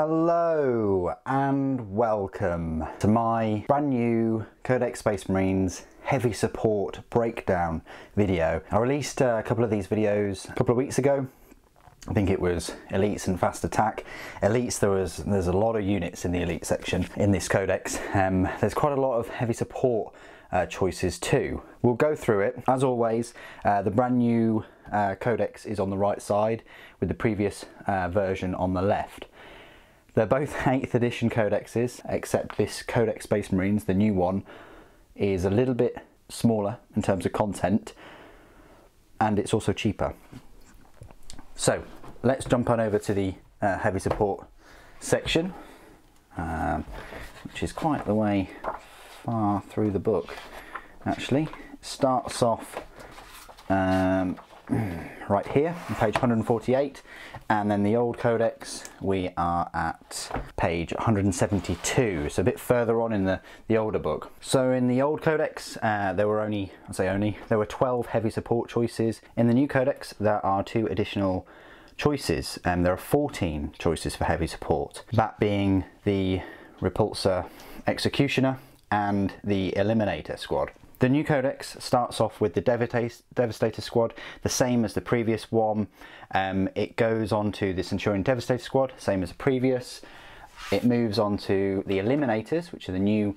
Hello and welcome to my brand new Codex Space Marines heavy support breakdown video. I released a couple of these videos a couple of weeks ago. I think it was Elites and Fast Attack. Elites, there's a lot of units in the Elite section in this Codex. There's quite a lot of heavy support choices too. We'll go through it. As always, the brand new Codex is on the right side with the previous version on the left. They're both 8th edition codexes, except this Codex Space Marines, the new one, is a little bit smaller in terms of content, and it's also cheaper. So let's jump on over to the heavy support section, which is quite the way far through the book. Actually, it starts off right here on page 148, and then the old Codex we are at page 172, so a bit further on in the older book. So in the old Codex there were 12 heavy support choices. In the new Codex there are 2 additional choices, and there are 14 choices for heavy support, that being the Repulsor Executioner and the Eliminator Squad. The new Codex starts off with the Devastator Squad, the same as the previous one. It goes on to the Centurion Devastator Squad, same as the previous. It moves on to the Eliminators, which are the new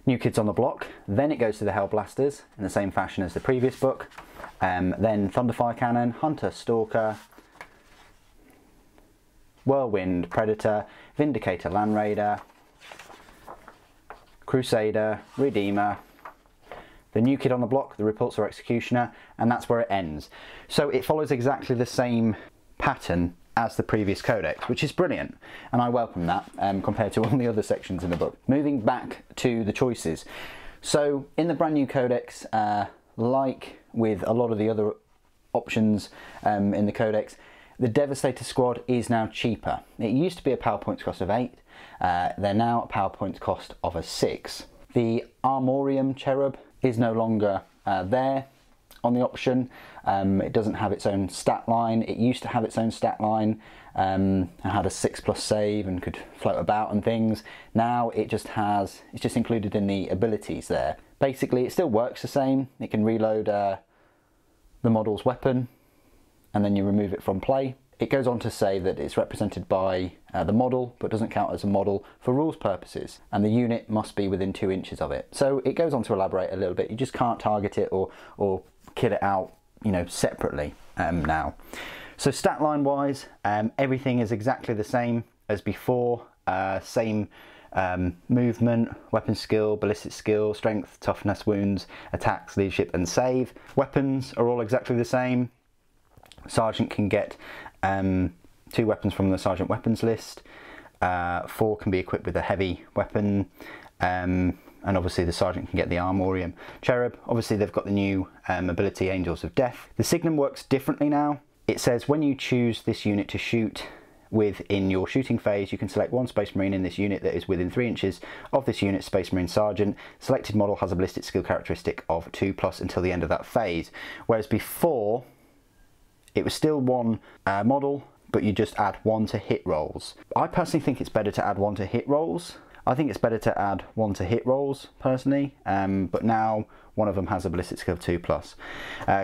kids on the block. Then it goes to the Hellblasters in the same fashion as the previous book. Then Thunderfire Cannon, Hunter, Stalker, Whirlwind, Predator, Vindicator, Land Raider, Crusader, Redeemer, the new kid on the block, the Repulsor Executioner, and that's where it ends. So it follows exactly the same pattern as the previous Codex, which is brilliant, and I welcome that compared to all the other sections in the book. Moving back to the choices. So in the brand new Codex, like with a lot of the other options in the Codex, the Devastator Squad is now cheaper. It used to be a power points cost of 8, they're now a power points cost of a 6. The Armorium Cherub is no longer there on the option. It doesn't have its own stat line. It used to have its own stat line and had a 6+ save and could float about and things. Now it's just included in the abilities there. Basically it still works the same. It can reload the model's weapon and then you remove it from play. It goes on to say that it's represented by the model, but doesn't count as a model for rules purposes, and the unit must be within 2 inches of it. So it goes on to elaborate a little bit. You just can't target it or kill it out, separately now. So stat line wise, everything is exactly the same as before. Same movement, weapon skill, ballistic skill, strength, toughness, wounds, attacks, leadership, and save. Weapons are all exactly the same. Sergeant can get 2 weapons from the Sergeant weapons list. 4 can be equipped with a heavy weapon, and obviously the Sergeant can get the Armorium Cherub. Obviously they've got the new ability Angels of Death. The Signum works differently now. It says when you choose this unit to shoot with in your shooting phase, you can select 1 Space Marine in this unit that is within 3 inches of this unit's Space Marine Sergeant. Selected model has a ballistic skill characteristic of 2+ until the end of that phase, whereas before it was still 1 model, but you just add 1 to hit rolls. I personally think it's better to add 1 to hit rolls. I think it's better to add 1 to hit rolls, personally, but now one of them has a ballistic skill 2+.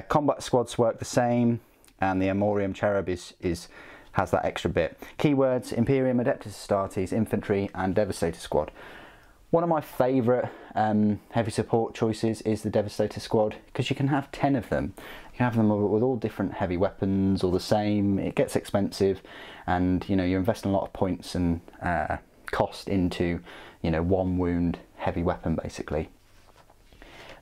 Combat squads work the same, and the Armorium Cherub has that extra bit. Keywords: Imperium, Adeptus Astartes, Infantry, and Devastator Squad. One of my favourite heavy support choices is the Devastator Squad, because you can have 10 of them. You can have them with all different heavy weapons, all the same. It gets expensive, and you're investing a lot of points and cost into 1 wound heavy weapon basically.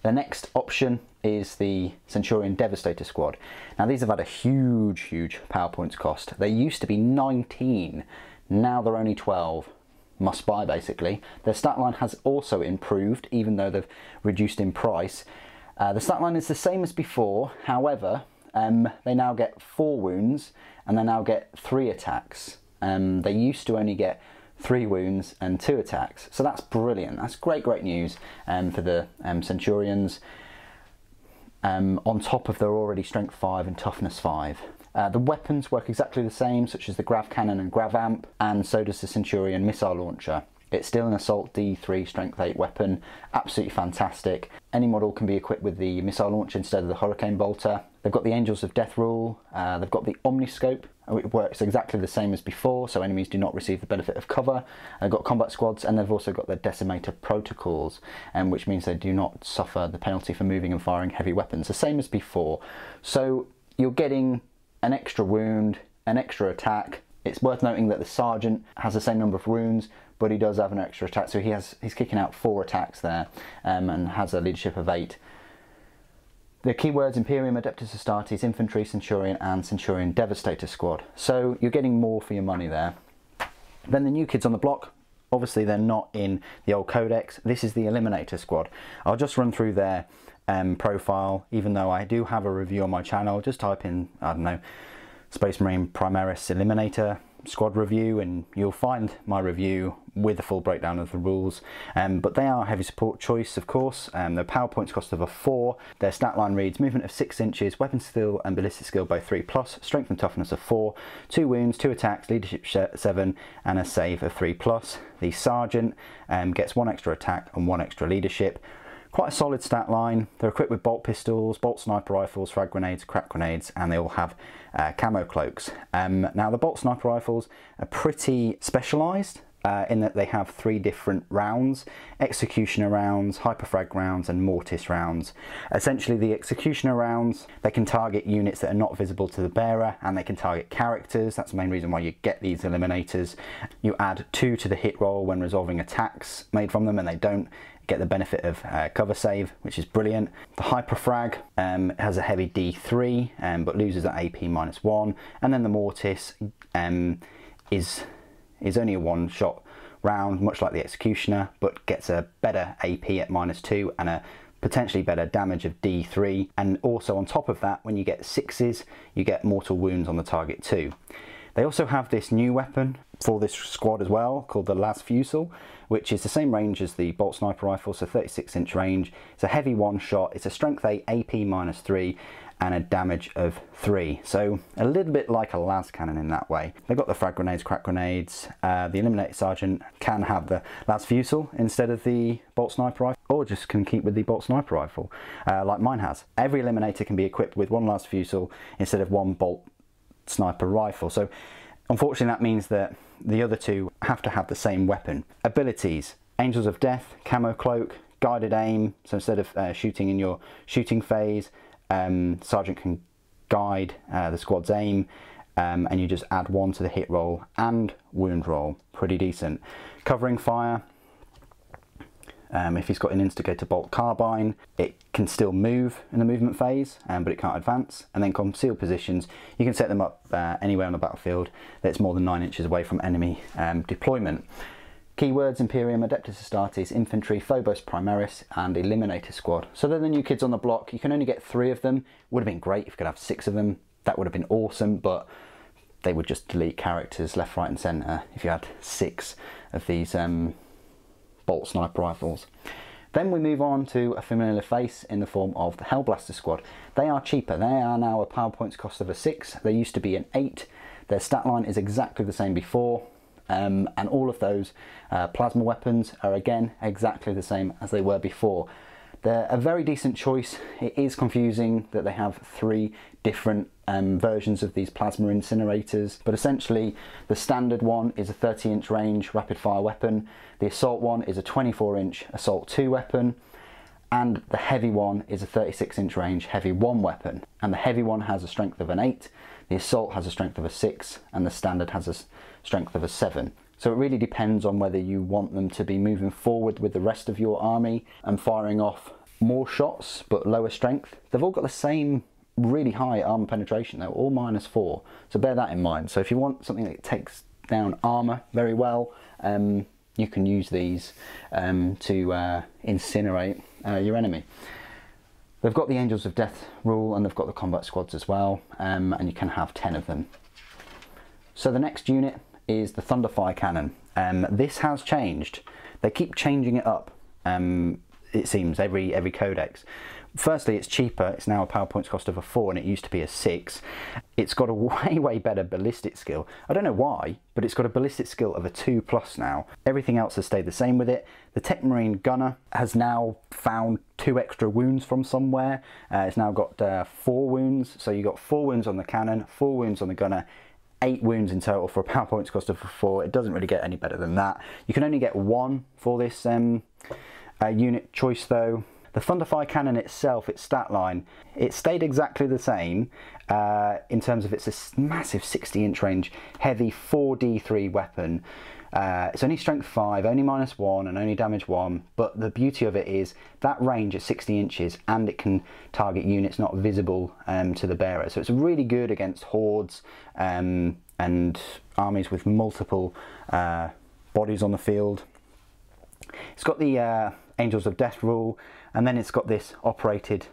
The next option is the Centurion Devastator Squad. Now these have had a huge power points cost. They used to be 19, now they're only 12. Must buy basically. Their stat line has also improved, even though they've reduced in price. The stat line is the same as before, however they now get 4 wounds and they now get 3 attacks. They used to only get 3 wounds and 2 attacks, so that's brilliant. That's great news for the Centurions, on top of their already strength 5 and toughness 5. The weapons work exactly the same, such as the grav cannon and grav amp, and so does the Centurion missile launcher. It's still an assault D3 strength 8 weapon, absolutely fantastic. Any model can be equipped with the missile launcher instead of the hurricane bolter. They've got the Angels of Death rule, they've got the omniscope, which works exactly the same as before, so enemies do not receive the benefit of cover. They've got combat squads, and they've also got the Decimator protocols, which means they do not suffer the penalty for moving and firing heavy weapons, the same as before. So you're getting an extra wound, an extra attack. It's worth noting that the Sergeant has the same number of wounds, but he does have an extra attack, so he's kicking out 4 attacks there, and has a leadership of 8. The keywords: Imperium, Adeptus Astartes, Infantry, Centurion, and Centurion Devastator Squad. So you're getting more for your money there. Then the new kids on the block, obviously they're not in the old codex. This is the Eliminator Squad. I'll just run through their profile, even though I do have a review on my channel. Just type in, I don't know, Space Marine Primaris Eliminator Squad review, and you'll find my review with a full breakdown of the rules. But they are heavy support choice, of course. Their power points cost of a 4. Their stat line reads: movement of 6 inches, weapon skill and ballistic skill both 3+, strength and toughness of 4, 2 wounds, 2 attacks, leadership 7, and a save of 3+. The Sergeant gets 1 extra attack and 1 extra leadership. Quite a solid stat line. They're equipped with bolt pistols, bolt sniper rifles, frag grenades, crack grenades, and they all have camo cloaks. Now the bolt sniper rifles are pretty specialised in that they have 3 different rounds: executioner rounds, hyperfrag rounds, and mortis rounds. Essentially, the executioner rounds, they can target units that are not visible to the bearer, and they can target characters. That's the main reason why you get these eliminators. You add 2 to the hit roll when resolving attacks made from them, and they don't get the benefit of cover save, which is brilliant. The hyperfrag has a heavy D3, but loses that AP -1, and then the mortis is only a 1-shot round, much like the executioner, but gets a better AP at -2 and a potentially better damage of D3. And also on top of that, when you get 6s, you get mortal wounds on the target too. They also have this new weapon for this squad as well, called the Las Fusil, which is the same range as the bolt sniper rifle, so 36-inch range. It's a heavy 1-shot, it's a strength 8, AP -3, and a damage of 3. So a little bit like a las cannon in that way. They've got the frag grenades, crack grenades. The Eliminator Sergeant can have the Las Fusil instead of the bolt sniper rifle, or just can keep with the bolt sniper rifle, like mine has. Every Eliminator can be equipped with 1 Las Fusil instead of 1 bolt sniper rifle. So unfortunately that means that the other 2 have to have the same weapon. Abilities: Angels of Death, camo cloak, guided aim, so instead of shooting in your shooting phase, Sergeant can guide the squad's aim, and you just add 1 to the hit roll and wound roll. Pretty decent. Covering fire: if he's got an instigator bolt carbine, it can still move in the movement phase, but it can't advance. And then concealed positions, you can set them up anywhere on the battlefield that's more than 9 inches away from enemy deployment. Keywords: Imperium, Adeptus Astartes, Infantry, Phobos Primaris, and Eliminator Squad. So they're the new kids on the block. You can only get 3 of them. Would have been great if you could have 6 of them. That would have been awesome, but they would just delete characters left, right and centre if you had 6 of these bolt sniper rifles. Then we move on to a familiar face in the form of the Hellblaster Squad. They are cheaper. They are now a power points cost of a 6. They used to be an 8. Their stat line is exactly the same before, and all of those plasma weapons are again exactly the same as they were before. They're a very decent choice. It is confusing that they have 3 different versions of these plasma incinerators, but essentially the standard one is a 30-inch range rapid fire weapon, the assault one is a 24-inch assault 2 weapon, and the heavy one is a 36-inch range heavy 1 weapon. And the heavy one has a strength of an 8, the assault has a strength of a 6, and the standard has a strength of a 7. So it really depends on whether you want them to be moving forward with the rest of your army and firing off more shots but lower strength. They've all got the same really high armor penetration, they're all -4, so bear that in mind. So if you want something that takes down armor very well, you can use these to incinerate your enemy. They've got the Angels of Death rule, and they've got the combat squads as well, and you can have 10 of them. So the next unit is the Thunderfire Cannon. This has changed. They keep changing it up, it seems, every codex. Firstly, it's cheaper. It's now a power points cost of a 4 and it used to be a 6. It's got a way better ballistic skill. I don't know why, but it's got a ballistic skill of a 2+ now. Everything else has stayed the same with it. The Tech Marine gunner has now found 2 extra wounds from somewhere. It's now got 4 wounds. So you got 4 wounds on the cannon, 4 wounds on the gunner, 8 wounds in total for a power points cost of a 4. It doesn't really get any better than that. You can only get 1 for this unit choice though. The Thunderfire cannon itself, its stat line, it stayed exactly the same in terms of it's a massive 60-inch range, heavy 4d3 weapon. It's only strength 5, only -1 and only damage 1, but the beauty of it is that range at 60 inches and it can target units not visible to the bearer. So it's really good against hordes and armies with multiple bodies on the field. It's got the Angels of Death rule, and then it's got this operated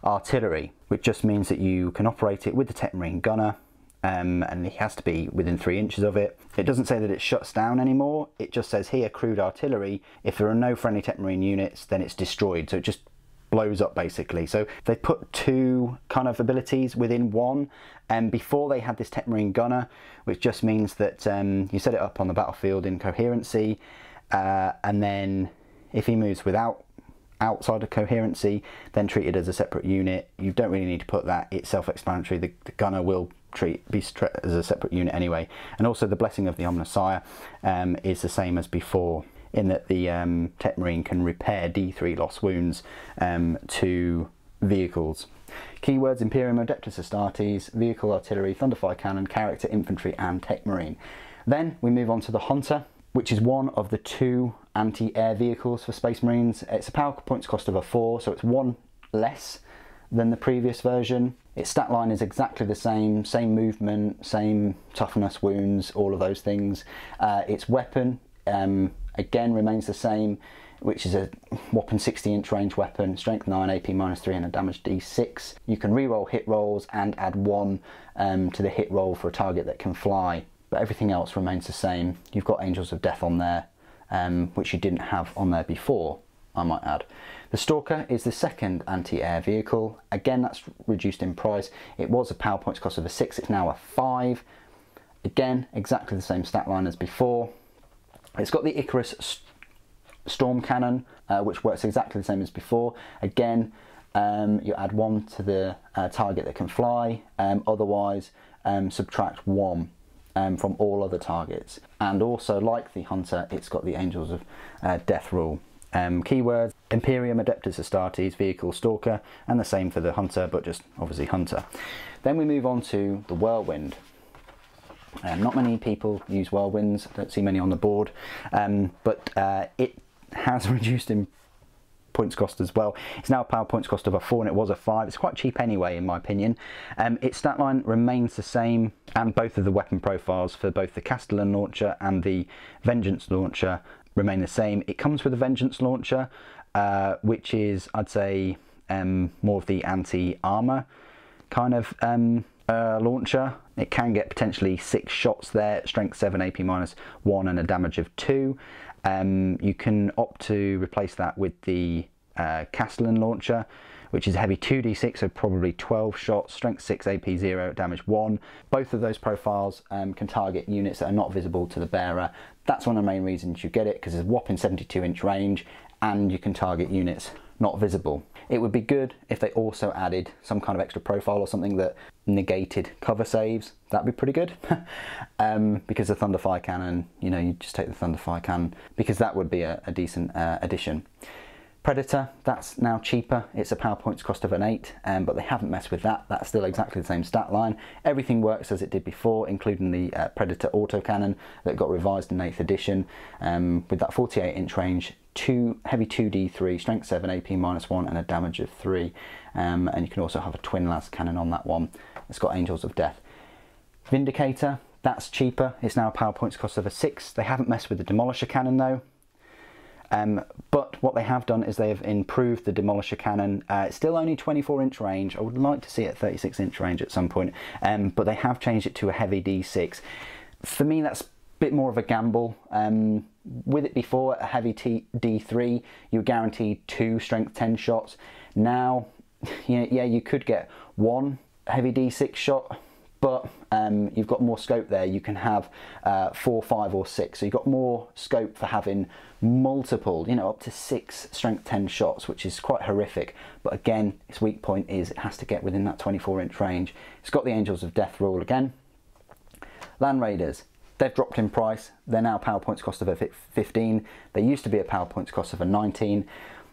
artillery, which just means that you can operate it with the Tech Marine gunner, and he has to be within 3 inches of it. It doesn't say that it shuts down anymore, it just says here crude artillery. If there are no friendly Tech Marine units, then it's destroyed, so it just blows up basically. So they put 2 kind of abilities within one, and before they had this Tech Marine gunner, which just means that you set it up on the battlefield in coherency, and then if he moves outside of coherency, then treat it as a separate unit. You don't really need to put that, it's self-explanatory. The gunner will be as a separate unit anyway. And also the Blessing of the Omnissiah is the same as before, in that the Tech Marine can repair D3 lost wounds to vehicles. Keywords: Imperium, Adeptus Astartes, Vehicle, Artillery, Thunderfire Cannon, Character, Infantry and Tech Marine. Then we move on to the Hunter, which is one of the 2 anti-air vehicles for Space Marines. It's a power points cost of a 4, so it's 1 less than the previous version. Its stat line is exactly the same movement, same toughness, wounds, all of those things. Its weapon, again, remains the same, which is a whopping 60-inch range weapon, strength 9, AP -3 and a damage d6. You can reroll hit rolls and add 1 to the hit roll for a target that can fly, but everything else remains the same. You've got Angels of Death on there, which you didn't have on there before, I might add. The Stalker is the second anti-air vehicle. Again, that's reduced in price. It was a power points cost of a 6, it's now a 5. Again, exactly the same stat line as before. It's got the Icarus Storm Cannon, which works exactly the same as before. Again, you add 1 to the target that can fly, otherwise subtract 1 from all other targets. And also, like the Hunter, it's got the Angels of Death rule. Keywords: Imperium, Adeptus Astartes, Vehicle, Stalker, and the same for the Hunter, but just obviously Hunter. Then we move on to the Whirlwind. Not many people use Whirlwinds, I don't see many on the board, but it has reduced in points cost as well. It's now a power points cost of a 4 and it was a 5. It's quite cheap anyway in my opinion. Its stat line remains the same, and both of the weapon profiles for both the Catalan Launcher and the Vengeance Launcher remain the same. It comes with a Vengeance Launcher, which is, I'd say, more of the anti-armor kind of launcher. It can get potentially 6 shots there, strength 7, AP -1 and a damage of 2. You can opt to replace that with the Catalan Launcher, which is a heavy 2d6, so probably 12 shots, strength 6, AP 0, damage 1. Both of those profiles can target units that are not visible to the bearer. That's one of the main reasons you get it, because it's a whopping 72-inch range and you can target units not visible. It would be good if they also added some kind of extra profile or something that negated cover saves. That'd be pretty good. Because the Thunderfire Cannon, you know, you just take the Thunderfire Cannon, because that would be a decent addition. Predator, that's now cheaper. It's a power points cost of an 8, but they haven't messed with that. That's still exactly the same stat line. Everything works as it did before, including the Predator autocannon that got revised in 8th edition, with that 48-inch range, heavy 2d3, strength 7, AP -1 and a damage of 3. And you can also have a twin las cannon on that one. It's got Angels of Death. Vindicator, that's cheaper. It's now a power points cost of a 6. They haven't messed with the Demolisher cannon though. But what they have done is they have improved the Demolisher cannon. It's still only 24-inch range. I would like to see it 36-inch range at some point, but they have changed it to a heavy D6. For me, that's a bit more of a gamble. With it before, a heavy D3, you were guaranteed 2 strength 10 shots. Now, yeah, you could get one heavy D6 shot, but you've got more scope there. You can have 4, 5 or 6, so you've got more scope for having multiple, you know, up to 6 strength 10 shots, which is quite horrific. But again, its weak point is it has to get within that 24-inch range. It's got the Angels of Death rule again. Land Raiders, they've dropped in price. They're now power points cost of a 15. They used to be a power points cost of a 19.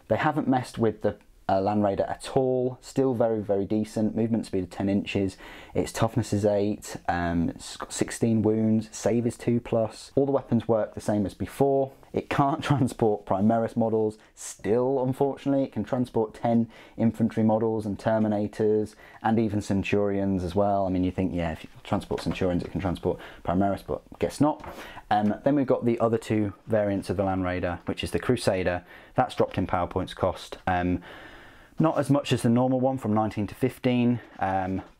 They haven't messed with the Land Raider at all. Still very, very decent. Movement speed of 10 inches. Its toughness is 8. It's got 16 wounds. Save is 2+. All the weapons work the same as before. It can't transport Primaris models. Still, unfortunately, it can transport 10 infantry models and Terminators and even Centurions as well. I mean, you think, yeah, if you transport Centurions, it can transport Primaris, but guess not. Then we've got the other 2 variants of the Land Raider, which is the Crusader. That's dropped in power points cost. Not as much as the normal one from 19 to 15,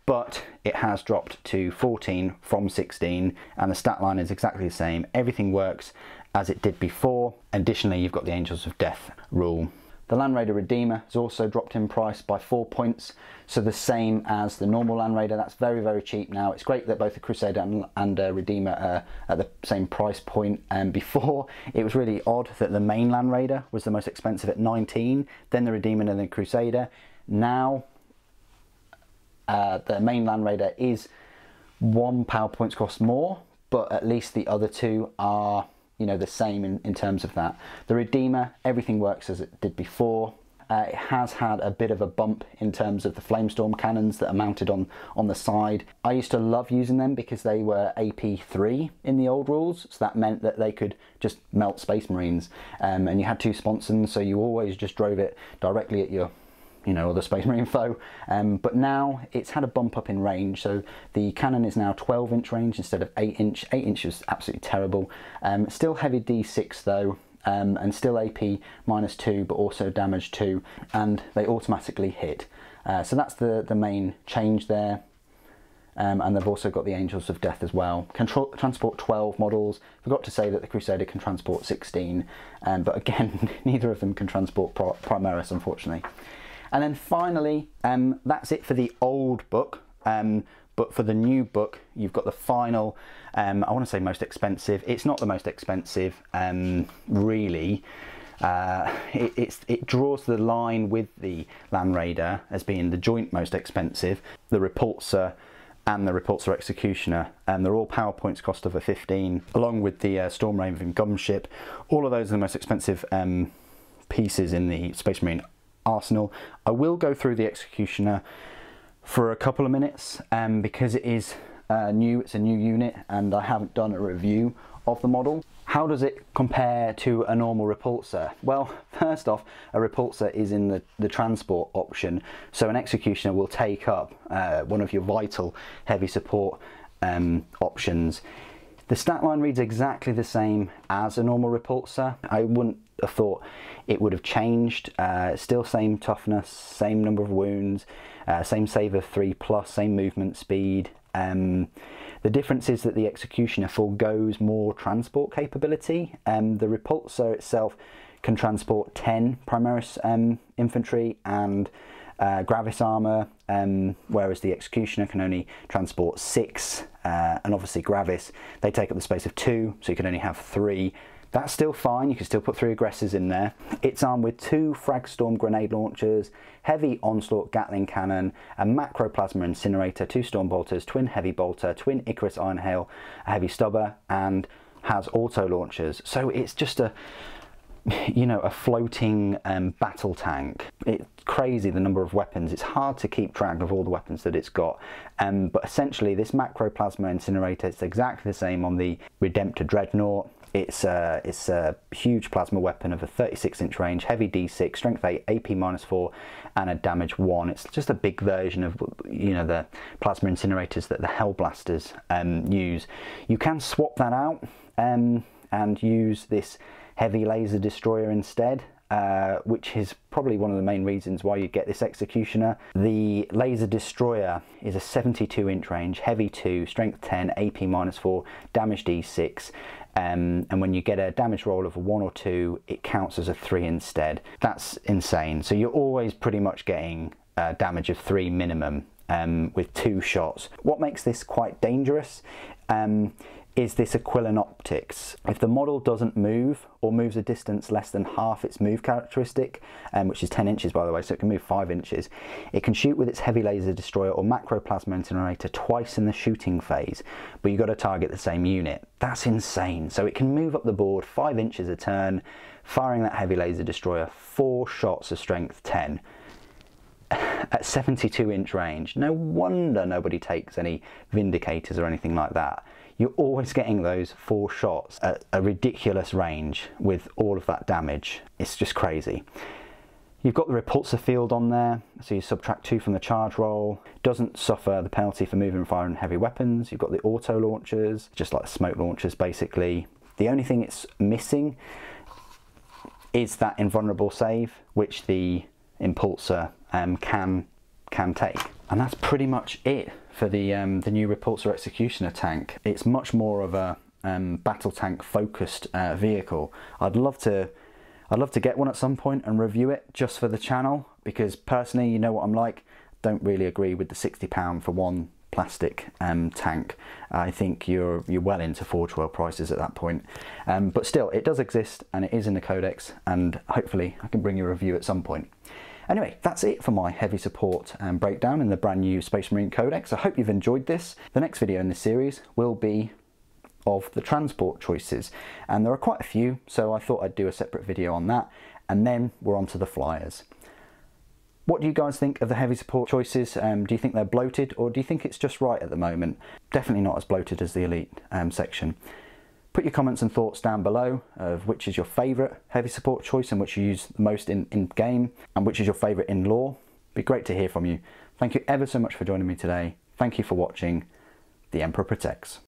but it has dropped to 14 from 16, and the stat line is exactly the same. Everything works as it did before. Additionally, you've got the Angels of Death rule. The Land Raider Redeemer has also dropped in price by 4 points, so the same as the normal Land Raider. That's very, very cheap now. It's great that both the Crusader and Redeemer are at the same price point. Before, it was really odd that the main Land Raider was the most expensive at 19, then the Redeemer and then the Crusader. Now, the main Land Raider is 1 power points cost more, but at least the other 2 are, you know, the same in terms of that. The Redeemer, everything works as it did before. It has had a bit of a bump in terms of the Flamestorm cannons that are mounted on the side. I used to love using them because they were AP3 in the old rules, so that meant that they could just melt Space Marines. And you had 2 sponsons, so you always just drove it directly at your, you know, other Space Marine foe. But now it's had a bump up in range, so the cannon is now 12-inch range instead of 8-inch. 8-inch is absolutely terrible. Still heavy D6 though, and still AP -2, but also damage 2, and they automatically hit. So that's the main change there. And they've also got the Angels of Death as well. Can transport 12 models. Forgot to say that the Crusader can transport 16, but again, neither of them can transport Primaris, unfortunately. And then finally, that's it for the old book. But for the new book, you've got the final, I want to say most expensive. It's not the most expensive, really. It draws the line with the Land Raider as being the joint most expensive, the Repulsor and the Repulsor Executioner. They're all power points cost of a 15, along with the Storm Raven gunship. All of those are the most expensive pieces in the Space Marine arsenal. I will go through the Executioner for a couple of minutes because it is new, it's a new unit, and I haven't done a review of the model. How does it compare to a normal Repulsor? Well, first off, a Repulsor is in the transport option, so an Executioner will take up one of your vital heavy support options. The stat line reads exactly the same as a normal Repulsor. I wouldn't have thought it would have changed. Still same toughness, same number of wounds, same save of 3+, same movement speed. The difference is that the Executioner forgoes more transport capability. The Repulsor itself can transport 10 Primaris infantry and Gravis armour, whereas the Executioner can only transport 6, and obviously Gravis, they take up the space of 2, so you can only have 3. That's still fine, you can still put 3 aggressors in there. It's armed with 2 Fragstorm grenade launchers, heavy onslaught Gatling cannon, a macroplasma incinerator, 2 storm bolters, twin heavy bolter, twin Icarus iron hail, a heavy stubber, and has auto launchers. So it's just a, you know, a floating battle tank. It's crazy the number of weapons. It's hard to keep track of all the weapons that it's got. But essentially this macroplasma incinerator, it's exactly the same on the Redemptor Dreadnought. It's a huge plasma weapon of a 36-inch range, heavy D6, strength 8, AP -4, and a damage 1. It's just a big version of, you know, the plasma incinerators that the Hellblasters use. You can swap that out and use this heavy laser destroyer instead, which is probably one of the main reasons why you get this Executioner. The laser destroyer is a 72-inch range, heavy 2, strength 10, AP -4, damage D6. and when you get a damage roll of a 1 or 2, it counts as a 3 instead. That's insane. So you're always pretty much getting damage of 3 minimum with 2 shots. What makes this quite dangerous is this Aquilon optics. If the model doesn't move or moves a distance less than half its move characteristic, which is 10 inches by the way, so it can move 5 inches, it can shoot with its heavy laser destroyer or macro plasma incinerator twice in the shooting phase, but you've got to target the same unit. That's insane. So it can move up the board 5 inches a turn, firing that heavy laser destroyer, 4 shots of strength 10. At 72-inch range. No wonder nobody takes any Vindicators or anything like that. You're always getting those 4 shots at a ridiculous range with all of that damage. It's just crazy. You've got the repulsor field on there, so you subtract 2 from the charge roll. Doesn't suffer the penalty for moving and firing heavy weapons. You've got the auto launchers, just like the smoke launchers basically. The only thing it's missing is that invulnerable save, which the impulsor can take. And that's pretty much it for the new Repulsor Executioner tank. It's much more of a battle tank focused vehicle. I'd love to get one at some point and review it just for the channel, because personally, you know what I'm like, don't really agree with the £60 for one plastic tank. I think you're well into Forge World prices at that point, but still, it does exist and it is in the Codex, and hopefully I can bring you a review at some point. Anyway, that's it for my heavy support breakdown in the brand new Space Marine Codex. I hope you've enjoyed this. The next video in this series will be of the transport choices, and there are quite a few, so I thought I'd do a separate video on that, and then we're on to the flyers. What do you guys think of the heavy support choices? Do you think they're bloated, or do you think it's just right at the moment? Definitely not as bloated as the Elite section. Put your comments and thoughts down below of which is your favourite heavy support choice and which you use the most in game, and which is your favourite in lore. It'd be great to hear from you. Thank you ever so much for joining me today. Thank you for watching. The Emperor protects.